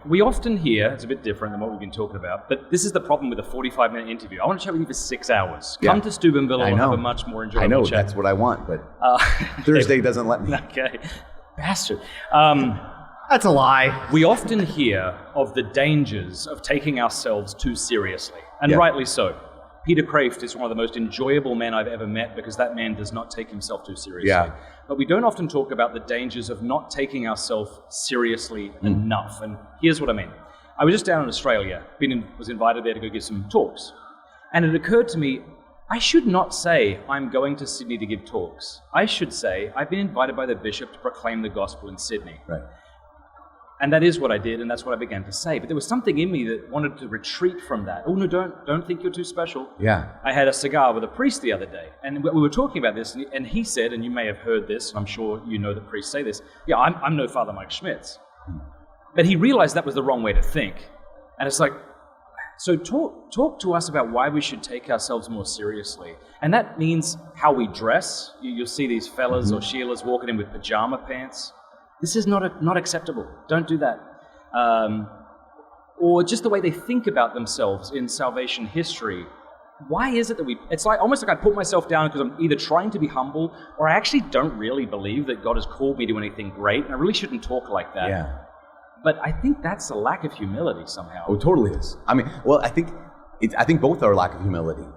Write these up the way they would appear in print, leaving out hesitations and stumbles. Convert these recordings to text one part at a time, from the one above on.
we often hear, it's a bit different than what we've been talking about, but this is the problem with a 45-minute interview. I want to chat with you for 6 hours. Come to Steubenville and have a much more enjoyable chat. I know, that's what I want, but Thursday doesn't let me. Okay. Bastard. That's a lie. We often hear of the dangers of taking ourselves too seriously, and rightly so. Peter Kraft is one of the most enjoyable men I've ever met because that man does not take himself too seriously. Yeah. But we don't often talk about the dangers of not taking ourselves seriously enough. And here's what I mean. I was just down in Australia, was invited there to go give some talks. And it occurred to me, I should not say I'm going to Sydney to give talks. I should say I've been invited by the bishop to proclaim the gospel in Sydney. Right. And that is what I did, and that's what I began to say. But there was something in me that wanted to retreat from that. Oh, no, don't think you're too special. Yeah. I had a cigar with a priest the other day, and we were talking about this, and he said, and you may have heard this, and I'm sure you know that priests say this, yeah, I'm no Father Mike Schmitz. But he realized that was the wrong way to think. And it's like, so talk to us about why we should take ourselves more seriously. And that means how we dress. You'll see these fellas or Sheilas walking in with pajama pants. This is not acceptable. Don't do that. Or just the way they think about themselves in salvation history. Why is it that it's like almost like I put myself down because I'm either trying to be humble or I actually don't really believe that God has called me to anything great, and I really shouldn't talk like that. Yeah. But I think that's a lack of humility somehow. Oh, totally is. I mean, well, I think both are a lack of humility.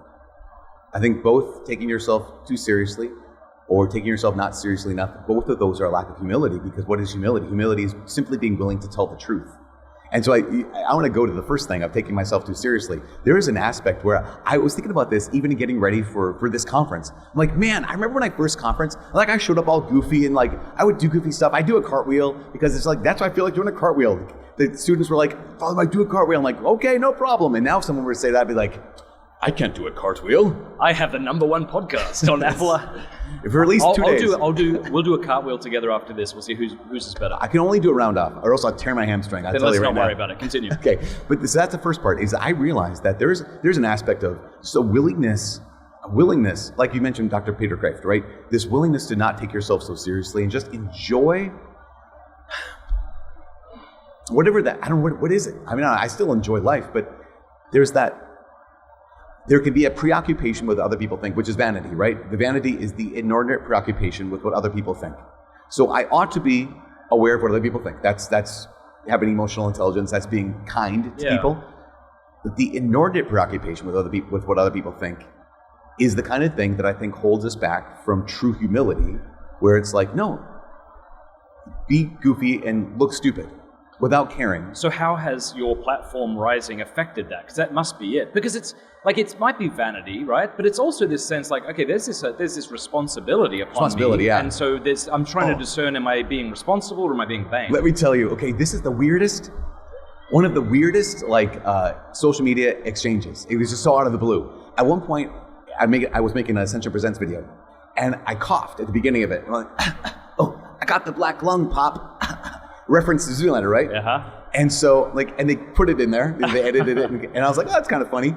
I think both taking yourself too seriously or taking yourself not seriously enough, both of those are a lack of humility, because what is humility? Humility is simply being willing to tell the truth. And so I want to go to the first thing of taking myself too seriously. There is an aspect where I was thinking about this even in getting ready for this conference. I'm like, man, I remember when I first conference, like I showed up all goofy and like I would do goofy stuff. I do a cartwheel because it's like, that's why I feel like doing a cartwheel. The students were like, Father, I do a cartwheel. I'm like, okay, no problem. And now if someone were to say that, I'd be like, I can't do a cartwheel. I have the #1 podcast on Apple. For at least 2 days. We'll do a cartwheel together after this. We'll see whose is better. I can only do a round off, or else I'll tear my hamstring. Then let's not worry about it. Continue. Okay, but so that's the first part. Is I realized that there's an aspect of just a willingness, like you mentioned, Dr. Peter Kraft, right? This willingness to not take yourself so seriously and just enjoy whatever that. I don't know what is it. I mean, I still enjoy life, but there's that. There can be a preoccupation with what other people think, which is vanity, right? The vanity is the inordinate preoccupation with what other people think. So I ought to be aware of what other people think. That's having emotional intelligence. That's being kind to people. But the inordinate preoccupation with what other people think is the kind of thing that I think holds us back from true humility, where it's like, no, be goofy and look stupid without caring. So how has your platform rising affected that? Because that must be it. Because it's like, it might be vanity, right? But it's also this sense like, okay, there's this responsibility upon me. Yeah. And so I'm trying to discern, am I being responsible or am I being vain? Let me tell you, okay, this is one of the weirdest social media exchanges. It was just so out of the blue. At one point, I was making an Ascension Presents video, and I coughed at the beginning of it. I'm like, oh, I got the black lung pop. Reference to Zoolander, right? Uh-huh. And so, and they put it in there, they edited it, and I was like, oh, that's kind of funny.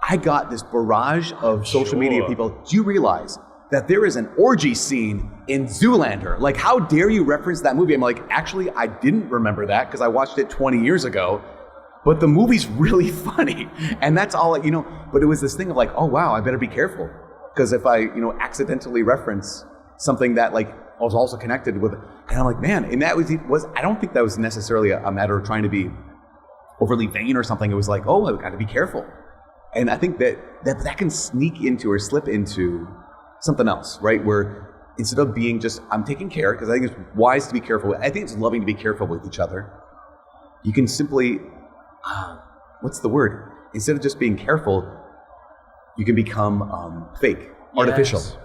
I got this barrage of social media people. Do you realize that there is an orgy scene in Zoolander? Like, how dare you reference that movie? I'm like, actually, I didn't remember that because I watched it 20 years ago, but the movie's really funny. And that's all, but it was this thing of like, oh, wow, I better be careful. Because if I, accidentally reference something that was also connected with, and I'm like, man, and that was I don't think that was necessarily a matter of trying to be overly vain or something. It was like, oh, I've got to be careful. And I think that can sneak into or slip into something else, right? Where instead of being just, I'm taking care, because I think it's wise to be careful. I think it's loving to be careful with each other. You can simply, what's the word? Instead of just being careful, you can become fake, artificial. Yes.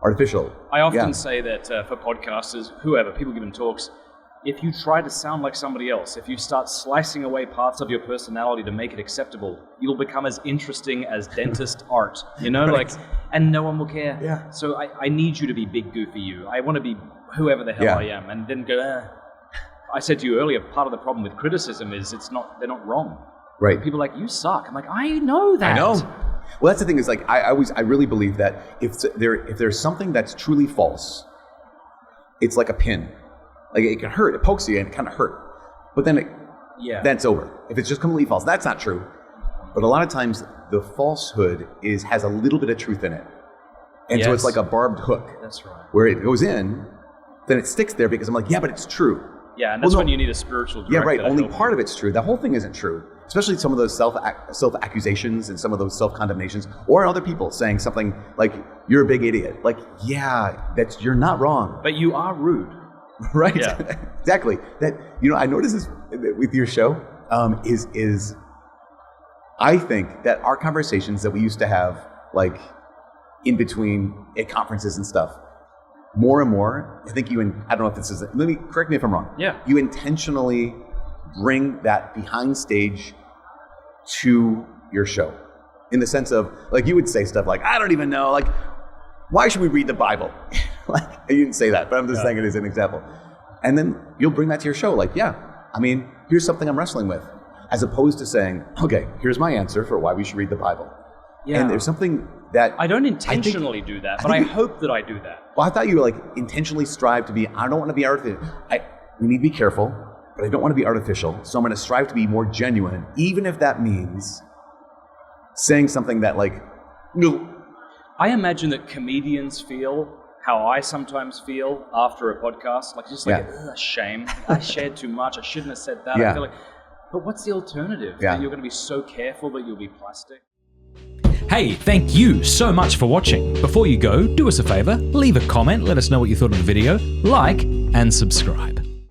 Artificial. I often say that for podcasters, whoever, people giving talks, if you try to sound like somebody else, if you start slicing away parts of your personality to make it acceptable, you'll become as interesting as dentist art, right. And no one will care. Yeah. So I need you to be big goofy you. I want to be whoever the hell I am, and then go, I said to you earlier, part of the problem with criticism is they're not wrong. Right. People are like, you suck. I'm like, I know that. I know. Well, that's the thing is I really believe that if there's something that's truly false, it's like a pin. Like it can hurt, it pokes you and it kind of hurt. But then then it's over. If it's just completely false, that's not true. But a lot of times the falsehood has a little bit of truth in it. And so it's like a barbed hook. That's right. Where it goes in, then it sticks there because I'm like, yeah, but it's true. Yeah, and that's when you need a spiritual director. Yeah, right. Only part of it's true. The whole thing isn't true. Especially some of those self-accusations and some of those self-condemnations, or other people saying something like, you're a big idiot. Like, yeah, you're not wrong. But you are rude. Right. Yeah. Exactly. That, I noticed this with your show, is I think that our conversations that we used to have, like, in between at conferences and stuff, more and more, I think I don't know if this is, correct me if I'm wrong. Yeah. You intentionally bring that behind stage to your show. In the sense of, like, you would say stuff like, I don't even know, like, why should we read the Bible? Like, you didn't say that, but I'm just saying it as an example. And then you'll bring that to your show, like, here's something I'm wrestling with. As opposed to saying, okay, here's my answer for why we should read the Bible. Yeah. And there's something that... I don't intentionally do that, but I hope that I do that. Well, I thought you were like, intentionally strive to be, I don't want to be artificial. We need to be careful, but I don't want to be artificial. So I'm going to strive to be more genuine, even if that means saying something that, like, no. I imagine that comedians feel how I sometimes feel after a podcast, like just like, shame. I shared too much. I shouldn't have said that. I feel like, but what's the alternative? That you're going to be so careful that you'll be plastic? Hey, thank you so much for watching. Before you go, do us a favor, leave a comment, let us know what you thought of the video, like, and subscribe.